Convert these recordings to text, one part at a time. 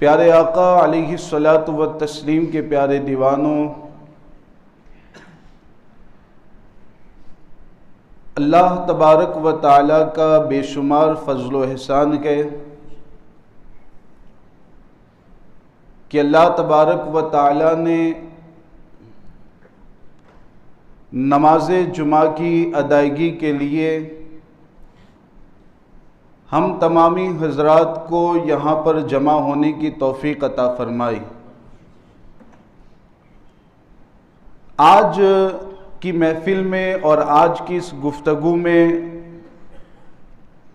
پیارے آقا علیہ الصلاۃ والتسلیم کے پیارے دیوانوں، اللہ تبارک و تعالیٰ کا بے شمار فضل و احسان ہے کہ اللہ تبارک و تعالیٰ نے نماز جمعہ کی ادائیگی کے لیے ہم تمامی حضرات کو یہاں پر جمع ہونے کی توفیق عطا فرمائی۔ آج کی محفل میں اور آج کی اس گفتگو میں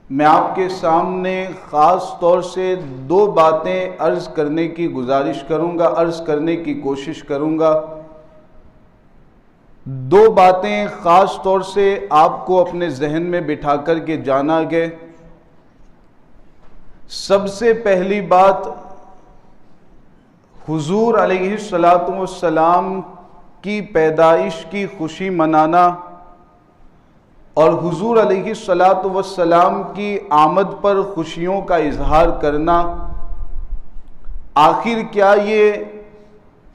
میں آپ کے سامنے خاص طور سے دو باتیں عرض کرنے کی گزارش کروں گا، عرض کرنے کی کوشش کروں گا۔ دو باتیں خاص طور سے آپ کو اپنے ذہن میں بٹھا کر کے جانا گے۔ سب سے پہلی بات، حضور علیہ الصلاۃ والسلام کی پیدائش کی خوشی منانا اور حضور علیہ الصلاۃ والسلام کی آمد پر خوشیوں کا اظہار کرنا۔ آخر کیا یہ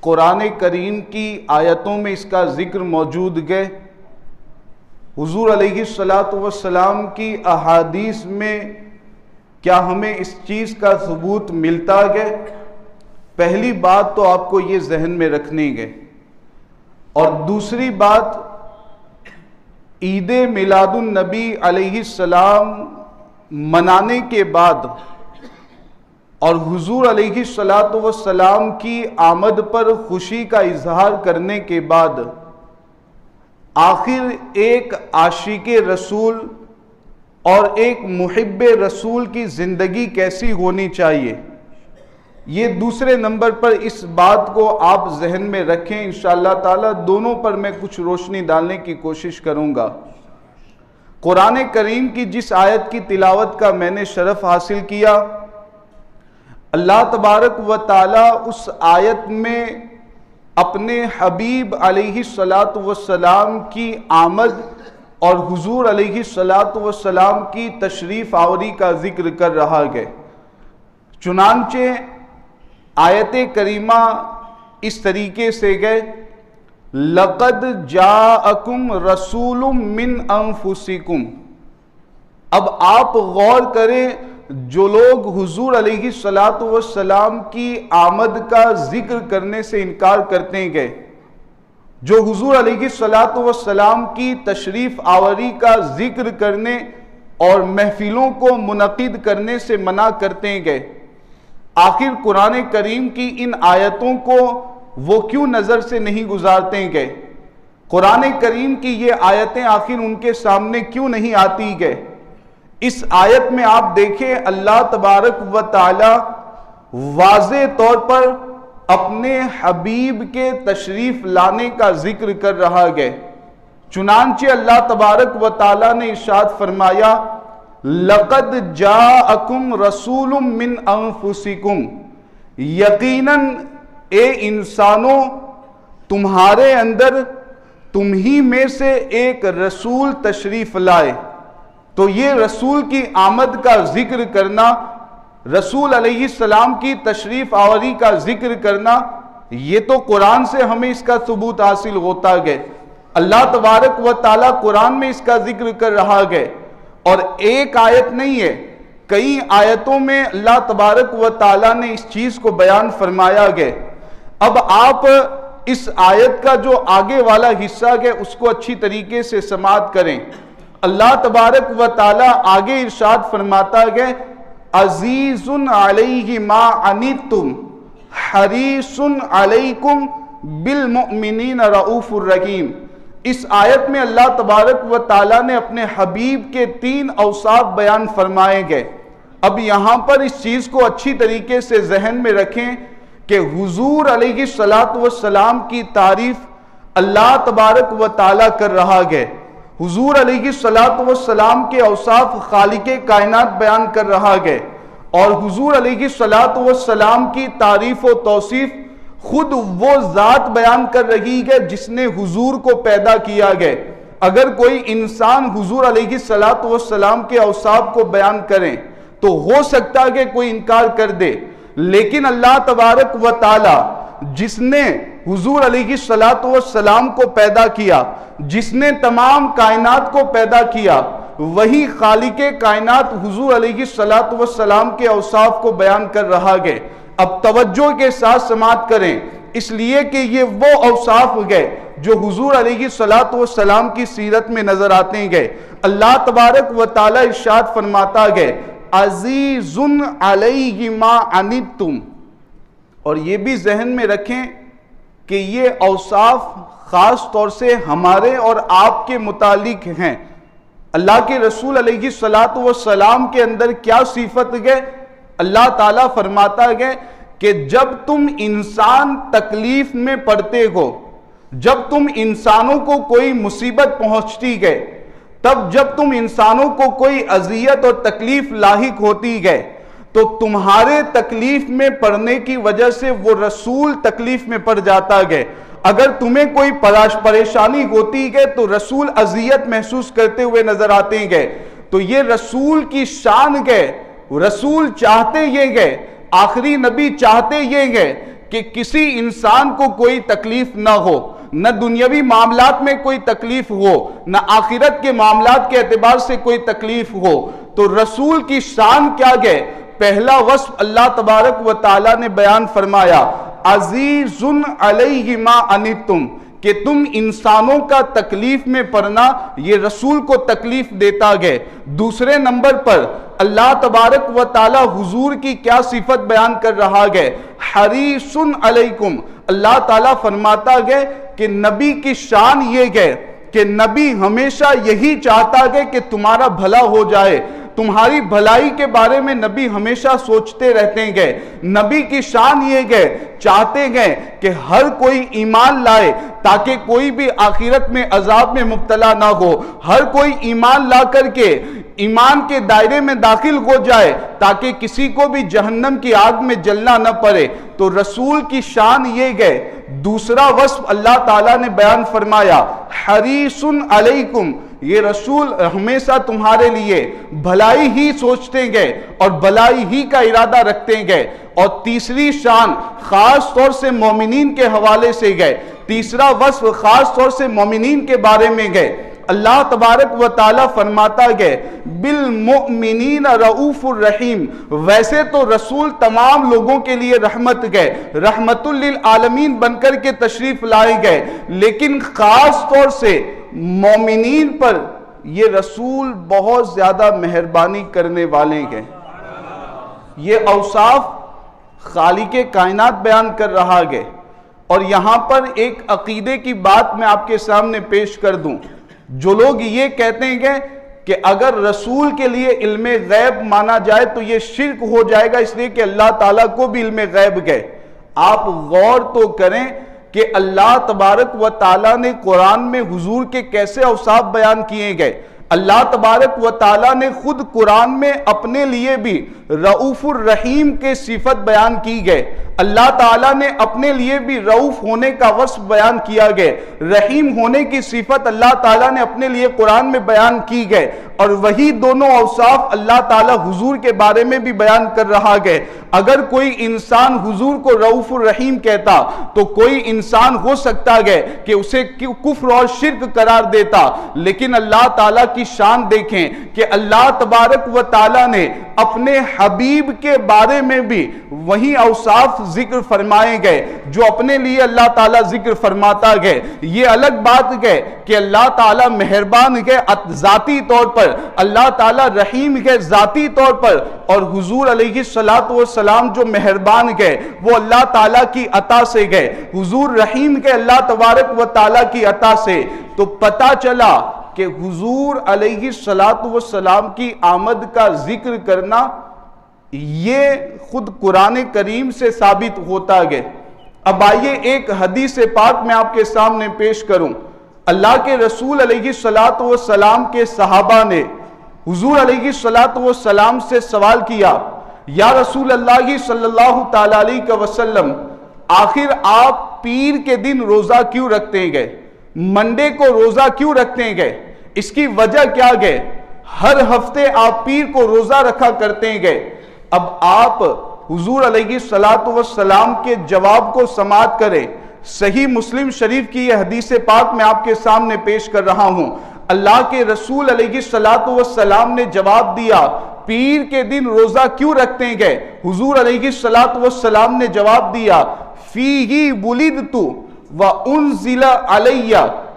قرآن کریم کی آیتوں میں اس کا ذکر موجود ہے؟ حضور علیہ الصلاۃ والسلام کی احادیث میں کیا ہمیں اس چیز کا ثبوت ملتا ہے؟ پہلی بات تو آپ کو یہ ذہن میں رکھنی ہے۔ اور دوسری بات، عید میلاد النبی علیہ السلام منانے کے بعد اور حضور علیہ الصلاۃ والسلام کی آمد پر خوشی کا اظہار کرنے کے بعد آخر ایک عاشق رسول اور ایک محب رسول کی زندگی کیسی ہونی چاہیے، یہ دوسرے نمبر پر اس بات کو آپ ذہن میں رکھیں۔ انشاءاللہ تعالی دونوں پر میں کچھ روشنی ڈالنے کی کوشش کروں گا۔ قرآن کریم کی جس آیت کی تلاوت کا میں نے شرف حاصل کیا، اللہ تبارک و تعالی اس آیت میں اپنے حبیب علیہ الصلاۃ والسلام کی آمد اور حضور علیہ الصلاۃ والسلام کی تشریف آوری کا ذکر کر رہا ہے۔ چنانچہ آیت کریمہ اس طریقے سے ہے، لَقَدْ جَاءَكُمْ رَسُولٌ مِّنْ أَنفُسِكُمْ۔ اب آپ غور کریں، جو لوگ حضور علیہ الصلاۃ والسلام کی آمد کا ذکر کرنے سے انکار کرتے ہیں، جو حضور علیہ الصلاۃ والسلام کی تشریف آوری کا ذکر کرنے اور محفلوں کو منعقد کرنے سے منع کرتے ہیں، آخر قرآن کریم کی ان آیتوں کو وہ کیوں نظر سے نہیں گزارتے ہیں؟ قرآن کریم کی یہ آیتیں آخر ان کے سامنے کیوں نہیں آتی ہیں؟ اس آیت میں آپ دیکھیں، اللہ تبارک و تعالی واضح طور پر اپنے حبیب کے تشریف لانے کا ذکر کر رہا ہے۔ چنانچہ اللہ تبارک و تعالی نے ارشاد فرمایا، لَقَدْ جَاءَكُمْ رَسُولٌ مِّنْ أَنفُسِكُمْ، یقیناً اے انسانوں تمہارے اندر تم ہی میں سے ایک رسول تشریف لائے۔ تو یہ رسول کی آمد کا ذکر کرنا، رسول علیہ السلام کی تشریف آوری کا ذکر کرنا، یہ تو قرآن سے ہمیں اس کا ثبوت حاصل ہوتا ہے۔ اللہ تبارک و تعالی قرآن میں اس کا ذکر کر رہا ہے، اور ایک آیت نہیں ہے، کئی آیتوں میں اللہ تبارک و تعالی نے اس چیز کو بیان فرمایا ہے۔ اب آپ اس آیت کا جو آگے والا حصہ ہے اس کو اچھی طریقے سے سماعت کریں۔ اللہ تبارک و تعالی آگے ارشاد فرماتا ہے، عزیز علیہ ما عنتم حریص علیکم بالمؤمنین رؤوف الرحیم۔ اس آیت میں اللہ تبارک و تعالی نے اپنے حبیب کے 3 اوصاف بیان فرمائے گئے۔ اب یہاں پر اس چیز کو اچھی طریقے سے ذہن میں رکھیں کہ حضور علیہ الصلاۃ والسلام کی تعریف اللہ تبارک و تعالی کر رہا ہے۔ حضور علیہ الصلاۃ والسلام کے اوصاف خالق کائنات بیان کر رہا ہے، اور حضور علیہ الصلاۃ والسلام کی تعریف و توصیف خود وہ ذات بیان کر رہی ہے جس نے حضور کو پیدا کیا ہے۔ اگر کوئی انسان حضور علیہ الصلاۃ والسلام کے اوصاف کو بیان کریں تو ہو سکتا ہے کہ کوئی انکار کر دے، لیکن اللہ تبارک و تعالی جس نے حضور علیہ الصلوۃ والسلام کو پیدا کیا، جس نے تمام کائنات کو پیدا کیا، وہی خالق کائنات حضور علیہ الصلوۃ والسلام کے اوصاف کو بیان کر رہا ہے۔ اب توجہ کے ساتھ سماعت کریں، اس لیے کہ یہ وہ اوصاف گئے جو حضور علیہ الصلوۃ والسلام کی سیرت میں نظر آتے ہیں۔ اللہ تبارک و تعالی ارشاد فرماتا ہے عزیز علیہ ما عنتم، اور یہ بھی ذہن میں رکھیں کہ یہ اوصاف خاص طور سے ہمارے اور آپ کے متعلق ہیں۔ اللہ کے رسول علیہ الصلوۃ والسلام کے اندر کیا صفت ہے؟ اللہ تعالیٰ فرماتا ہے کہ جب تم انسان تکلیف میں پڑتے ہو، جب تم انسانوں کو کوئی مصیبت پہنچتی ہے، تب جب تم انسانوں کو کوئی اذیت اور تکلیف لاحق ہوتی ہے، تو تمہارے تکلیف میں پڑنے کی وجہ سے وہ رسول تکلیف میں پڑ جاتا ہے۔ اگر تمہیں کوئی پریشانی ہوتی ہے تو رسول اذیت محسوس کرتے ہوئے نظر آتے ہیں۔ تو یہ رسول کی شان ہے، رسول چاہتے یہ ہے، آخری نبی چاہتے یہ ہے کہ کسی انسان کو کوئی تکلیف نہ ہو، نہ دنیاوی معاملات میں کوئی تکلیف ہو، نہ آخرت کے معاملات کے اعتبار سے کوئی تکلیف ہو۔ تو رسول کی شان کیا ہے؟ پہلا وصف اللہ تبارک و تعالیٰ نے بیان فرمایا عزیز علیہ ما عنتم، کہ تم انسانوں کا تکلیف میں پڑنا یہ رسول کو تکلیف دیتا ہے۔ دوسرے نمبر پر اللہ تبارک و تعالی حضور کی کیا صفت بیان کر رہا ہے؟ حریص علیکم، اللہ تعالیٰ فرماتا ہے کہ نبی کی شان یہ ہے کہ نبی ہمیشہ یہی چاہتا ہے کہ تمہارا بھلا ہو جائے، تمہاری بھلائی کے بارے میں نبی ہمیشہ سوچتے رہتے ہیں۔ نبی کی شان یہ ہے، چاہتے ہیں کہ ہر کوئی ایمان لائے تاکہ کوئی بھی آخرت میں عذاب میں مبتلا نہ ہو، ہر کوئی ایمان لا کر کے ایمان کے دائرے میں داخل ہو جائے تاکہ کسی کو بھی جہنم کی آگ میں جلنا نہ پڑے۔ تو رسول کی شان یہ ہے۔ دوسرا وصف اللہ تعالیٰ نے بیان فرمایا حریص علیکم، یہ رسول ہمیشہ تمہارے لیے بھلائی ہی سوچتے گے اور بھلائی ہی کا ارادہ رکھتے گے۔ اور تیسری شان خاص طور سے مومنین کے حوالے سے گئے، تیسرا وصف خاص طور سے مومنین کے بارے میں گئے۔ اللہ تبارک و تعالیٰ فرماتا ہے بالمؤمنین رؤوف الرحیم، ویسے تو رسول تمام لوگوں کے لیے رحمت گئے، رحمت للعالمین بن کر کے تشریف لائے گئے، لیکن خاص طور سے مومنین پر یہ رسول بہت زیادہ مہربانی کرنے والے ہیں۔ یہ اوصاف خالق کائنات بیان کر رہا ہے۔ اور یہاں پر ایک عقیدے کی بات میں آپ کے سامنے پیش کر دوں۔ جو لوگ یہ کہتے ہیں کہ اگر رسول کے لیے علم غیب مانا جائے تو یہ شرک ہو جائے گا، اس لیے کہ اللہ تعالیٰ کو بھی علم غیب ہے۔ آپ غور تو کریں کہ اللہ تبارک و تعالیٰ نے قرآن میں حضور کے کیسے اوصاف بیان کیے گئے۔ اللہ تبارک و تعالیٰ نے خود قرآن میں اپنے لیے بھی رؤوف الرحیم کے صفت بیان کی گئے۔ اللہ تعالیٰ نے اپنے لیے بھی رؤوف ہونے کا وصف بیان کیا گئے، رحیم ہونے کی صفت اللہ تعالیٰ نے اپنے لیے قرآن میں بیان کی گئے، اور وہی دونوں اوصاف اللہ تعالیٰ حضور کے بارے میں بھی بیان کر رہا ہے۔ اگر کوئی انسان حضور کو رؤوف الرحیم کہتا تو کوئی انسان ہو سکتا ہے کہ اسے کفر اور شرک قرار دیتا، لیکن اللہ تعالیٰ کی شان دیکھیں کہ اللہ تبارک و تعالیٰ نے اپنے حبیب کے بارے میں بھی وہی اوصاف ذکر فرمائے گئے جو اپنے لیے اللہ تعالیٰ ذکر فرماتا ہے۔ یہ الگ بات ہے کہ اللہ تعالیٰ مہربان ہے ذاتی طور پر، اللہ تعالیٰ رحیم ہے ذاتی طور پر، اور حضور علیہ الصلوۃ والسلام جو مہربان ہے وہ اللہ تعالیٰ کی عطا سے گئے، حضور رحیم ہے اللہ تبارک و تعالیٰ کی عطا سے۔ تو پتہ چلا کہ حضور علیہ الصلوۃ والسلام کی آمد کا ذکر کرنا یہ خود قرآن کریم سے ثابت ہوتا ہے۔ اب آئیے ایک حدیث پاک میں آپ کے سامنے پیش کروں۔ اللہ کے رسول علیہ الصلوۃ والسلام کے صحابہ نے حضور علیہ الصلوۃ والسلام سے سوال کیا، یا رسول اللہ صلی اللہ تعالی علیہ وسلم، آخر آپ پیر کے دن روزہ کیوں رکھتے ہیں؟ منڈے کو روزہ کیوں رکھتے ہیں؟ اس کی وجہ کیا ہے؟ ہر ہفتے آپ پیر کو روزہ رکھا کرتے ہیں۔ اب آپ حضور علیہ السلام کے جواب کو سماعت کریں۔ صحیح مسلم شریف کی یہ حدیث پاک میں آپ کے سامنے پیش کر رہا ہوں۔ اللہ کے رسول علیہ السلام نے جواب دیا، پیر کے دن روزہ کیوں رکھتے گئے؟ حضور علیہ السلام نے جواب دیا، فیہ ولدت وانزل علی۔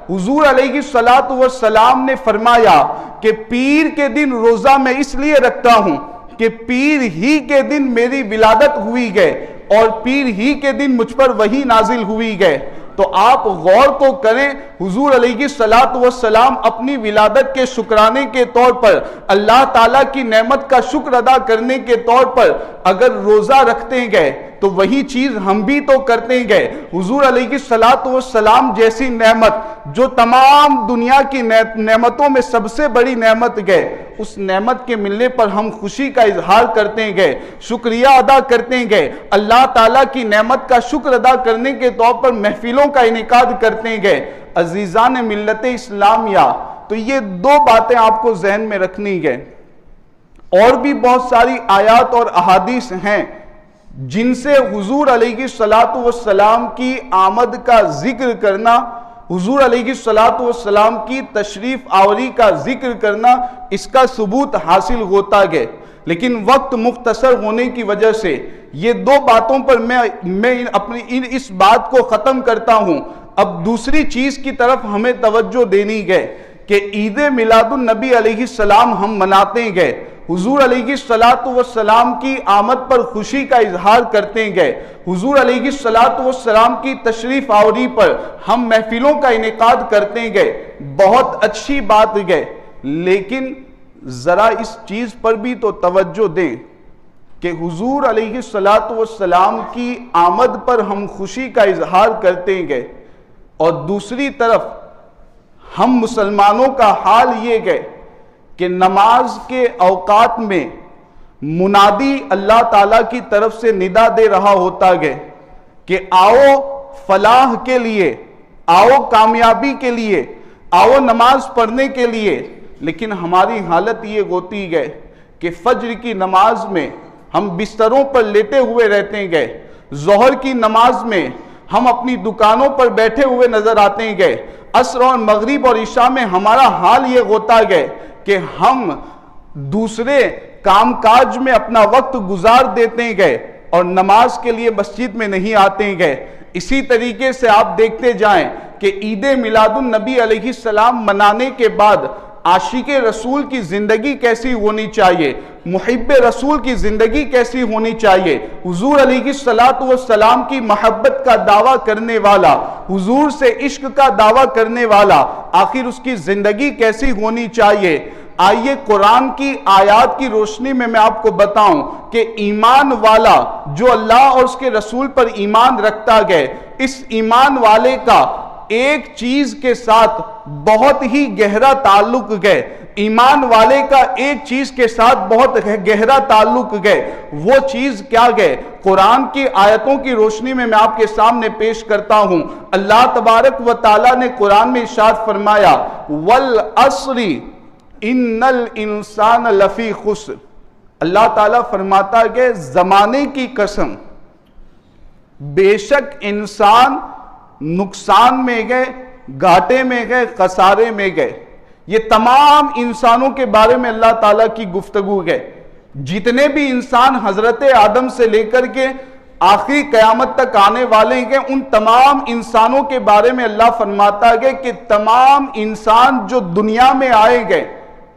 حضور علیہ السلام نے فرمایا کہ پیر کے دن روزہ میں اس لیے رکھتا ہوں کہ پیر ہی کے دن میری ولادت ہوئی گئے اور پیر ہی کے دن مجھ پر وحی نازل ہوئی گئے۔ تو آپ غور تو کریں، حضور علیہ السلام اپنی ولادت کے شکرانے کے طور پر، اللہ تعالیٰ کی نعمت کا شکر ادا کرنے کے طور پر اگر روزہ رکھتے گئے تو وہی چیز ہم بھی تو کرتے گئے۔ حضور علیہ السلام جیسی نعمت جو تمام دنیا کی نعمتوں میں سب سے بڑی نعمت گئے، اس نعمت کے ملنے پر ہم خوشی کا اظہار کرتے گئے، شکریہ ادا کرتے گئے، اللہ تعالیٰ کی نعمت کا شکر ادا کرنے کے طور پر محفلوں کا انعقاد کرتے گئے۔ عزیزان ملت اسلامیہ، تو یہ دو باتیں آپ کو ذہن میں رکھنی ہے۔ اور بھی بہت ساری آیات اور احادیث ہیں جن سے حضور علیہ السلام کی آمد کا ذکر کرنا، حضور علیہ السلام کی تشریف آوری کا ذکر کرنا، اس کا ثبوت حاصل ہوتا گئے۔ لیکن وقت مختصر ہونے کی وجہ سے یہ دو باتوں پر میں اپنی اس بات کو ختم کرتا ہوں۔ اب دوسری چیز کی طرف ہمیں توجہ دینی گئے کہ عید میلاد النبی علیہ السلام ہم مناتے گئے، حضور علیہ السلام کی آمد پر خوشی کا اظہار کرتے گئے، حضور علیہ السلام کی تشریف آوری پر ہم محفلوں کا انعقاد کرتے گئے، بہت اچھی بات گئے، لیکن ذرا اس چیز پر بھی تو توجہ دیں کہ حضور علیہ السلام کی آمد پر ہم خوشی کا اظہار کرتے گئے اور دوسری طرف ہم مسلمانوں کا حال یہ گئے کہ نماز کے اوقات میں منادی اللہ تعالیٰ کی طرف سے ندا دے رہا ہوتا گئے کہ آؤ فلاح کے لیے، آؤ کامیابی کے لیے، آؤ نماز پڑھنے کے لیے، لیکن ہماری حالت یہ ہوتی گئے کہ فجر کی نماز میں ہم بستروں پر لیٹے ہوئے رہتے گئے، ظہر کی نماز میں ہم اپنی دکانوں پر بیٹھے ہوئے نظر آتے گئے، عصر اور مغرب اور عشاء میں ہمارا حال یہ ہوتا گئے کہ ہم دوسرے کام کاج میں اپنا وقت گزار دیتے گئے اور نماز کے لیے مسجد میں نہیں آتے گئے۔ اسی طریقے سے آپ دیکھتے جائیں کہ عید میلاد النبی علیہ السلام منانے کے بعد عاشق رسول کی زندگی کیسی ہونی چاہیے، محب رسول کی زندگی کیسی ہونی چاہیے، حضور علیہ السلام کی محبت کا دعویٰ کرنے والا، حضور سے عشق کا دعویٰ کرنے والا، آخر اس کی زندگی کیسی ہونی چاہیے۔ آئیے قرآن کی آیات کی روشنی میں آپ کو بتاؤں کہ ایمان والا جو اللہ اور اس کے رسول پر ایمان رکھتا گئے، اس ایمان والے کا ایک چیز کے ساتھ بہت ہی گہرا تعلق گئے، ایمان والے کا ایک چیز کے ساتھ بہت گہرا تعلق گئے، وہ چیز کیا گئے؟ قرآن کی آیتوں کی روشنی میں آپ کے سامنے پیش کرتا ہوں۔ اللہ تبارک و تعالیٰ نے قرآن میں ارشاد فرمایا وَالْعَصْرِ إِنَّ الْإِنسَانَ لَفِي خُسْرٍ، اللہ تعالیٰ فرماتا ہے کہ زمانے کی قسم، بے شک انسان نقصان میں گئے، گھاٹے میں گئے، خسارے میں گئے۔ یہ تمام انسانوں کے بارے میں اللہ تعالیٰ کی گفتگو ہے۔ جتنے بھی انسان حضرت آدم سے لے کر کے آخری قیامت تک آنے والے ہیں، ان تمام انسانوں کے بارے میں اللہ فرماتا ہے کہ تمام انسان جو دنیا میں آئے گئے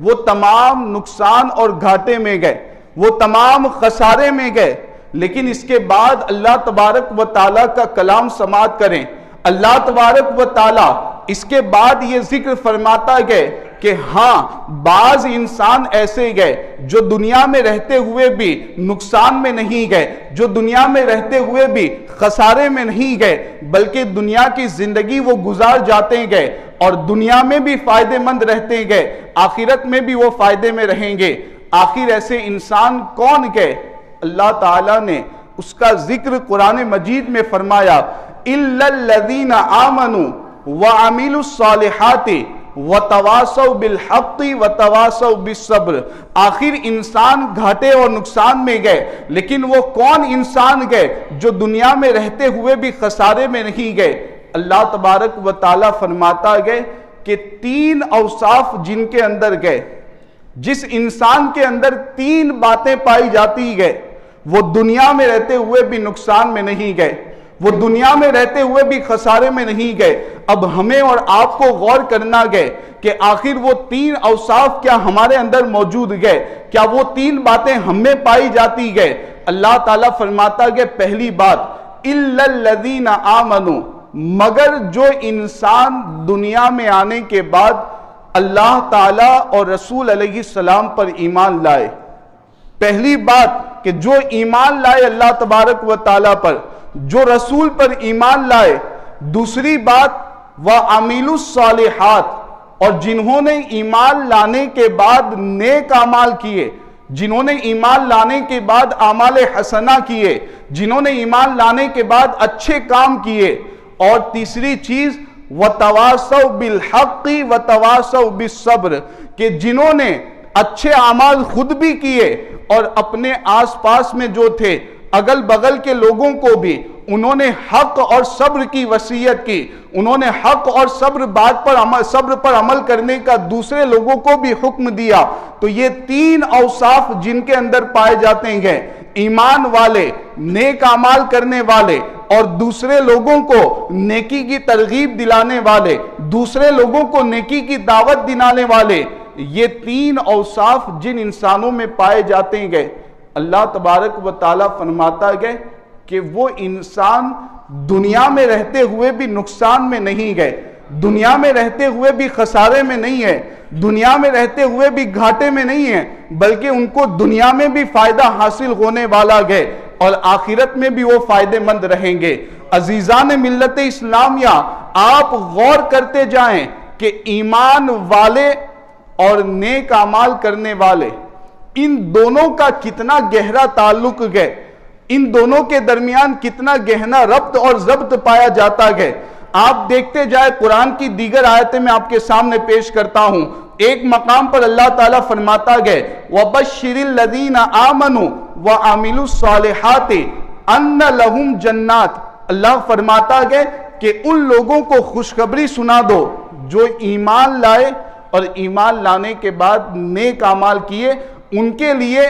وہ تمام نقصان اور گھاٹے میں گئے، وہ تمام خسارے میں گئے۔ لیکن اس کے بعد اللہ تبارک و تعالیٰ کا کلام سماعت کریں، اللہ تبارک و تعالیٰ اس کے بعد یہ ذکر فرماتا گئے کہ ہاں بعض انسان ایسے گئے جو دنیا میں رہتے ہوئے بھی نقصان میں نہیں گئے، جو دنیا میں رہتے ہوئے بھی خسارے میں نہیں گئے، بلکہ دنیا کی زندگی وہ گزار جاتے گئے اور دنیا میں بھی فائدے مند رہتے گئے، آخرت میں بھی وہ فائدے میں رہیں گے۔ آخر ایسے انسان کون گئے؟ اللہ تعالیٰ نے اس کا ذکر قرآن مجید میں فرمایا إِلَّا الَّذِينَ آمَنُوا وَعَمِلُوا الصَّالِحَاتِ وَتَوَاصَوْا بِالْحَقِّ وَتَوَاصَوْا بِالصَّبْرِ. آخر انسان گھاٹے اور نقصان میں گئے، لیکن وہ کون انسان گئے جو دنیا میں رہتے ہوئے بھی خسارے میں نہیں گئے؟ اللہ تبارک و تعالیٰ فرماتا گئے کہ 3 اوصاف جن کے اندر گئے، جس انسان کے اندر 3 باتیں پائی جاتی گئے، وہ دنیا میں رہتے ہوئے بھی نقصان میں نہیں گئے، وہ دنیا میں رہتے ہوئے بھی خسارے میں نہیں گئے. اب ہمیں اور آپ کو غور کرنا گئے کہ آخر وہ 3 اوصاف کیا ہمارے اندر موجود گئے، کیا وہ 3 باتیں ہم میں پائی جاتی گئے؟ اللہ تعالیٰ فرماتا گئے پہلی بات إِلَّا الَّذِينَ آمَنُوا، مگر جو انسان دنیا میں آنے کے بعد اللہ تعالیٰ اور رسول علیہ السلام پر ایمان لائے. پہلی بات کہ جو ایمان لائے اللہ تبارک و تعالیٰ پر، جو رسول پر ایمان لائے. دوسری بات وَعَمِلُوا الصَّالِحَاتِ، اور جنہوں نے ایمان لانے کے بعد نیک اعمال کیے، جنہوں نے ایمان لانے کے بعد اعمال حسنہ کیے، جنہوں نے ایمان لانے کے بعد اچھے کام کیے. اور تیسری چیز وَتَوَاصَوْا بِالْحَقِّ وَتَوَاصَوْا بِالصَّبْرِ، کہ جنہوں نے اچھے اعمال خود بھی کیے اور اپنے آس پاس میں جو تھے اگل بغل کے لوگوں کو بھی انہوں نے حق اور صبر کی وصیت کی، انہوں نے حق اور صبر پر عمل کرنے کا دوسرے لوگوں کو بھی حکم دیا. تو یہ 3 اوصاف جن کے اندر پائے جاتے ہیں، ایمان والے، نیک اعمال کرنے والے، اور دوسرے لوگوں کو نیکی کی ترغیب دلانے والے، دوسرے لوگوں کو نیکی کی دعوت دلانے والے. یہ 3 اوصاف جن انسانوں میں پائے جاتے ہیں، اللہ تبارک و تعالیٰ فرماتا ہے کہ وہ انسان دنیا میں رہتے ہوئے بھی نقصان میں نہیں گئے، دنیا میں رہتے ہوئے بھی خسارے میں نہیں ہے، دنیا میں رہتے ہوئے بھی گھاٹے میں نہیں ہے، بلکہ ان کو دنیا میں بھی فائدہ حاصل ہونے والا گئے اور آخرت میں بھی وہ فائدے مند رہیں گے. عزیزان ملت اسلامیہ، آپ غور کرتے جائیں کہ ایمان والے اور نیک اعمال کرنے والے، ان دونوں کا کتنا گہرا تعلق ہے، ان دونوں کے درمیان کتنا گہرا ربط اور ضبط پایا جاتا ہے. آپ دیکھتے جائے قرآن کی دیگر آیتیں میں آپ کے سامنے پیش کرتا ہوں. ایک مقام پر اللہ تعالیٰ فرماتا ہے وَبَشِّرِ الَّذِينَ آمَنُوا وَعَمِلُوا الصَّالِحَاتِ أَنَّ لَهُمْ جَنَّاتٍ. اللہ فرماتا ہے کہ ان لوگوں کو خوشخبری سنا دو جو ایمان لائے اور ایمان لانے کے بعد نیک اعمال کیے، ان کے لیے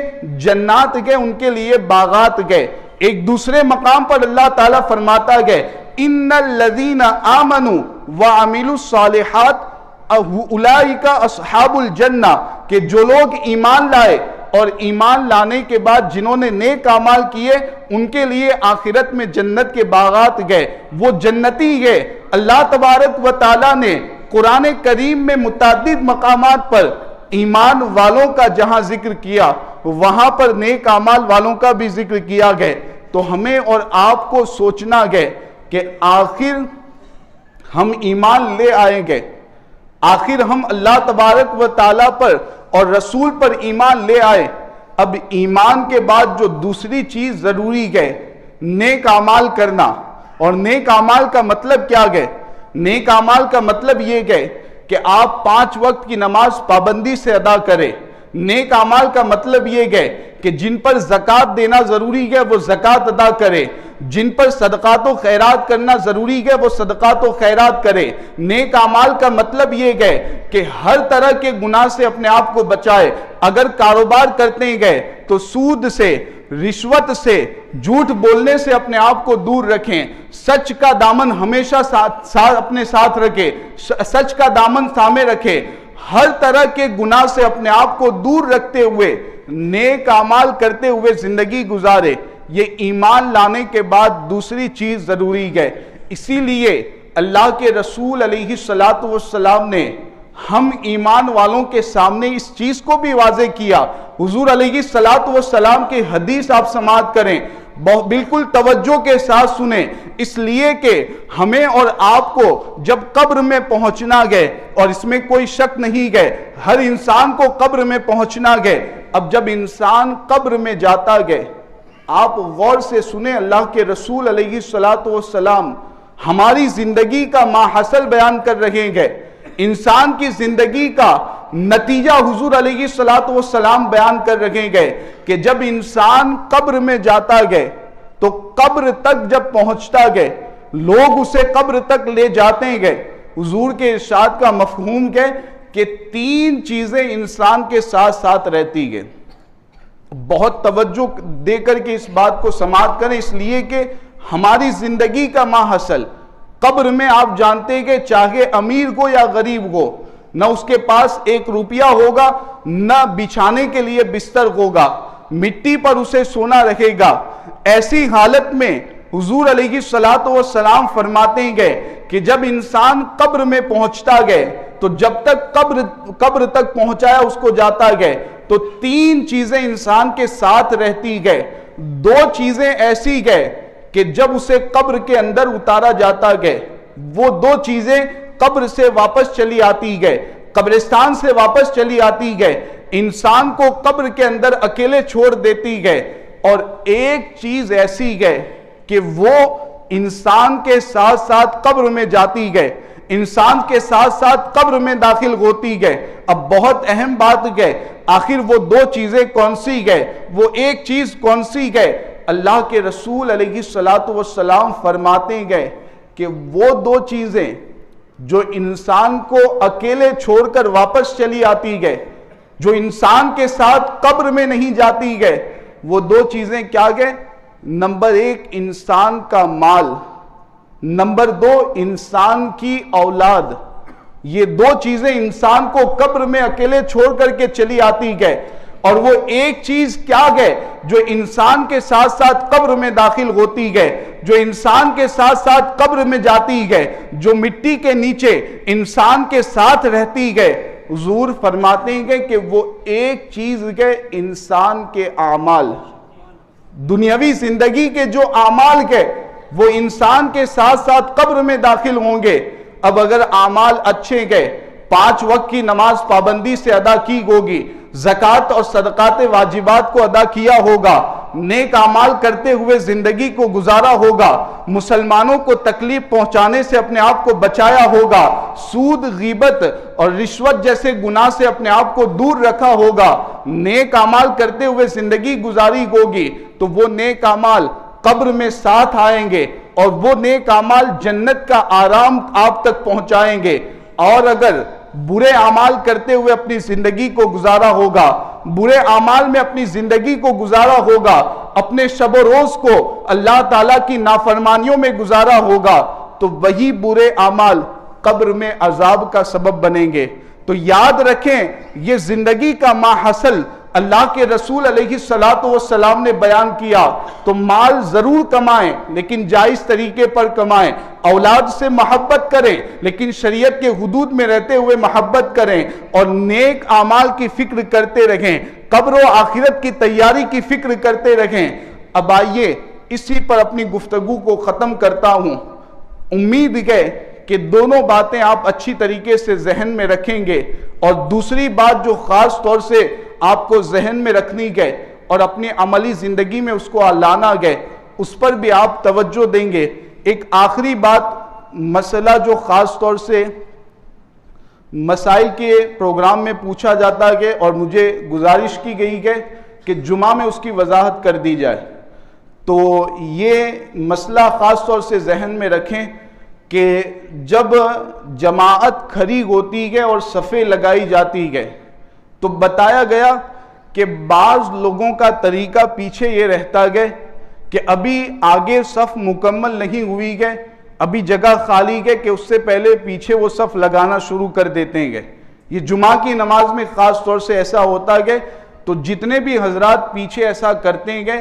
جنات گئے، ان کے لیے باغات گئے. ایک دوسرے مقام پر اللہ تعالیٰ فرماتا ہے ان الذین آمنوا وعملوا الصالحات اولئک اصحاب الجنہ، کہ جو لوگ ایمان لائے اور ایمان لانے کے بعد جنہوں نے نیک اعمال کیے ان کے لیے آخرت میں جنت کے باغات گئے، وہ جنتی گئے. اللہ تبارک و تعالیٰ نے قرآن کریم میں متعدد مقامات پر ایمان والوں کا جہاں ذکر کیا، وہاں پر نیک اعمال والوں کا بھی ذکر کیا گیا. تو ہمیں اور آپ کو سوچنا گئے کہ آخر ہم ایمان لے آئیں گے، آخر ہم اللہ تبارک و تعالیٰ پر اور رسول پر ایمان لے آئے. اب ایمان کے بعد جو دوسری چیز ضروری ہے نیک اعمال کرنا. اور نیک اعمال کا مطلب کیا ہے؟ نیک اعمال کا مطلب یہ ہے کہ آپ 5 وقت کی نماز پابندی سے ادا کریں. نیک اعمال کا مطلب یہ ہے کہ جن پر زکوٰۃ دینا ضروری ہے وہ زکوٰۃ ادا کرے، جن پر صدقات و خیرات کرنا ضروری ہے وہ صدقات و خیرات کرے. نیک اعمال کا مطلب یہ ہے کہ ہر طرح کے گناہ سے اپنے آپ کو بچائے. اگر کاروبار کرتے گئے تو سود سے، رشوت سے، جھوٹ بولنے سے اپنے آپ کو دور رکھیں. سچ کا دامن ہمیشہ اپنے ساتھ رکھیں، سچ کا دامن تھامے رکھیں. ہر طرح کے گناہ سے اپنے آپ کو دور رکھتے ہوئے نیک اعمال کرتے ہوئے زندگی گزارے. یہ ایمان لانے کے بعد دوسری چیز ضروری ہے. اسی لیے اللہ کے رسول علیہ السلام نے ہم ایمان والوں کے سامنے اس چیز کو بھی واضح کیا. حضور علیہ السلام کی حدیث آپ سماعت کریں، بالکل توجہ کے ساتھ سنیں، اس لیے کہ ہمیں اور آپ کو جب قبر میں پہنچنا گئے، اور اس میں کوئی شک نہیں گئے، ہر انسان کو قبر میں پہنچنا گئے. اب جب انسان قبر میں جاتا گئے، آپ غور سے سنیں، اللہ کے رسول علیہ السلام ہماری زندگی کا ماحصل بیان کر رہے ہیں انسان کی زندگی کا نتیجہ حضور علیہ السلام بیان کر رکھے گئے کہ جب انسان قبر میں جاتا گئے تو قبر تک جب پہنچتا گئے لوگ اسے قبر تک لے جاتے گئے، حضور کے ارشاد کا مفہوم ہے کہ 3 چیزیں انسان کے ساتھ ساتھ رہتی گئے۔ بہت توجہ دے کر کے اس بات کو سماعت کریں، اس لیے کہ ہماری زندگی کا ماحصل قبر میں آپ جانتے ہیں کہ چاہے امیر کو یا غریب کو، نہ اس کے پاس 1 روپیہ ہوگا، نہ بچھانے کے لیے بستر ہوگا، مٹی پر اسے سونا رہے گا۔ ایسی حالت میں حضور علیہ السلام فرماتے گئے کہ جب انسان قبر میں پہنچتا گئے تو جب تک قبر تک پہنچایا اس کو جاتا گئے تو 3 چیزیں انسان کے ساتھ رہتی گئے، 2 چیزیں ایسی گئے کہ جب اسے قبر کے اندر اتارا جاتا گئے وہ 2 چیزیں قبر سے واپس چلی آتی گئے، قبرستان سے واپس چلی آتی گئے، انسان کو قبر کے اندر اکیلے چھوڑ دیتی گئے، اور ایک چیز ایسی گئے کہ وہ انسان کے ساتھ ساتھ قبر میں جاتی گئے، انسان کے ساتھ ساتھ قبر میں داخل ہوتی گئے۔ اب بہت اہم بات گئے، آخر وہ 2 چیزیں کون سی گئے، وہ ایک چیز کون سی گئے؟ اللہ کے رسول علیہ السلام فرماتے گئے کہ وہ 2 چیزیں جو انسان کو اکیلے چھوڑ کر واپس چلی آتی گئے، جو انسان کے ساتھ قبر میں نہیں جاتی گئے، وہ 2 چیزیں کیا گئے؟ نمبر 1 انسان کا مال، نمبر 2 انسان کی اولاد۔ یہ 2 چیزیں انسان کو قبر میں اکیلے چھوڑ کر کے چلی آتی گئے، اور وہ ایک چیز کیا گئے جو انسان کے ساتھ ساتھ قبر میں داخل ہوتی گئے، جو انسان کے ساتھ ساتھ قبر میں جاتی گئے، جو مٹی کے نیچے انسان کے ساتھ رہتی گئے۔ حضور فرماتے ہیں کہ وہ ایک چیز گئے انسان کے اعمال، دنیاوی زندگی کے جو اعمال گئے وہ انسان کے ساتھ ساتھ قبر میں داخل ہوں گے۔ اب اگر اعمال اچھے گئے، 5 وقت کی نماز پابندی سے ادا کی ہوگی، زکوٰۃ اور صدقات واجبات کو ادا کیا ہوگا، نیک اعمال کرتے ہوئے زندگی کو گزارا ہوگا، مسلمانوں کو تکلیف پہنچانے سے اپنے آپ کو بچایا ہوگا، سود، غیبت اور رشوت جیسے گناہ سے اپنے آپ کو دور رکھا ہوگا، نیک اعمال کرتے ہوئے زندگی گزاری ہوگی، تو وہ نیک اعمال قبر میں ساتھ آئیں گے اور وہ نیک اعمال جنت کا آرام آپ تک پہنچائیں گے۔ اور اگر برے اعمال کرتے ہوئے اپنی زندگی کو گزارا ہوگا، برے اعمال میں اپنی زندگی کو گزارا ہوگا، اپنے شب و روز کو اللہ تعالیٰ کی نافرمانیوں میں گزارا ہوگا، تو وہی برے اعمال قبر میں عذاب کا سبب بنیں گے۔ تو یاد رکھیں یہ زندگی کا ماحصل اللہ کے رسول علیہ السلام نے بیان کیا، تو مال ضرور کمائیں لیکن جائز طریقے پر کمائیں، اولاد سے محبت کریں لیکن شریعت کے حدود میں رہتے ہوئے محبت کریں، اور نیک اعمال کی فکر کرتے رہیں، قبر و آخرت کی تیاری کی فکر کرتے رہیں۔ اب آئیے اسی پر اپنی گفتگو کو ختم کرتا ہوں۔ امید ہے کہ دونوں باتیں آپ اچھی طریقے سے ذہن میں رکھیں گے، اور دوسری بات جو خاص طور سے آپ کو ذہن میں رکھنی گئے اور اپنی عملی زندگی میں اس کو لانا گئے، اس پر بھی آپ توجہ دیں گے۔ ایک آخری بات، مسئلہ جو خاص طور سے مسائل کے پروگرام میں پوچھا جاتا ہے اور مجھے گزارش کی گئی ہے کہ جمعہ میں اس کی وضاحت کر دی جائے، تو یہ مسئلہ خاص طور سے ذہن میں رکھیں کہ جب جماعت کھڑی ہوتی ہے اور صفیں لگائی جاتی ہے تو بتایا گیا کہ بعض لوگوں کا طریقہ پیچھے یہ رہتا ہے کہ ابھی آگے صف مکمل نہیں ہوئی ہے، ابھی جگہ خالی ہے کہ اس سے پہلے پیچھے وہ صف لگانا شروع کر دیتے ہیں۔ یہ جمعہ کی نماز میں خاص طور سے ایسا ہوتا ہے، تو جتنے بھی حضرات پیچھے ایسا کرتے ہیں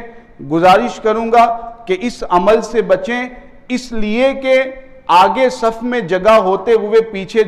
گزارش کروں گا کہ اس عمل سے بچیں، اس لیے کہ آگے صف میں جگہ ہوتے ہوئے پیچھے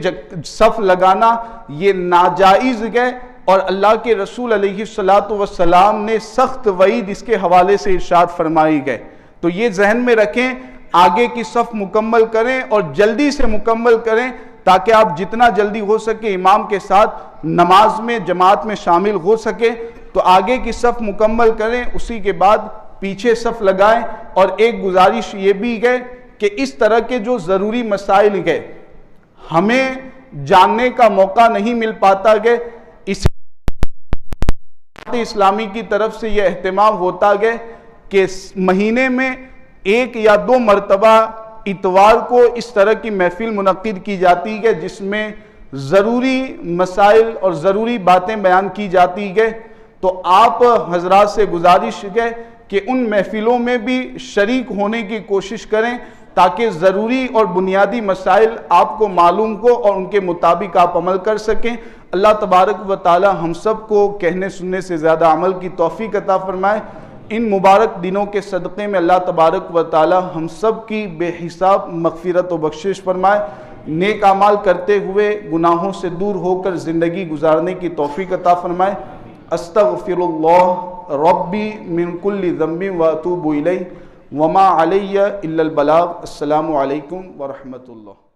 صف لگانا یہ ناجائز ہے، اور اللہ کے رسول علیہ السلام نے سخت وعید اس کے حوالے سے ارشاد فرمائی گئے۔ تو یہ ذہن میں رکھیں، آگے کی صف مکمل کریں اور جلدی سے مکمل کریں تاکہ آپ جتنا جلدی ہو سکے امام کے ساتھ نماز میں جماعت میں شامل ہو سکے۔ تو آگے کی صف مکمل کریں، اسی کے بعد پیچھے صف لگائیں۔ اور ایک گزارش یہ بھی ہے کہ اس طرح کے جو ضروری مسائل ہیں ہمیں جاننے کا موقع نہیں مل پاتا کہ اس اسلامی کی طرف سے یہ اہتمام ہوتا گیا کہ مہینے میں 1 یا 2 مرتبہ اتوار کو اس طرح کی محفل منعقد کی جاتی ہے جس میں ضروری مسائل اور ضروری باتیں بیان کی جاتی ہے۔ تو آپ حضرات سے گزارش ہے کہ ان محفلوں میں بھی شریک ہونے کی کوشش کریں تاکہ ضروری اور بنیادی مسائل آپ کو معلوم ہو اور ان کے مطابق آپ عمل کر سکیں۔ اللہ تبارک و تعالی ہم سب کو کہنے سننے سے زیادہ عمل کی توفیق عطا فرمائے۔ ان مبارک دنوں کے صدقے میں اللہ تبارک و تعالی ہم سب کی بے حساب مغفرت و بخشش فرمائے، نیک اعمال کرتے ہوئے گناہوں سے دور ہو کر زندگی گزارنے کی توفیق عطا فرمائے۔ استغفر اللہ ربی من کل ذنب واتوب الیہ وما علی الا البلاغ۔ السلام علیکم ورحمۃ اللہ۔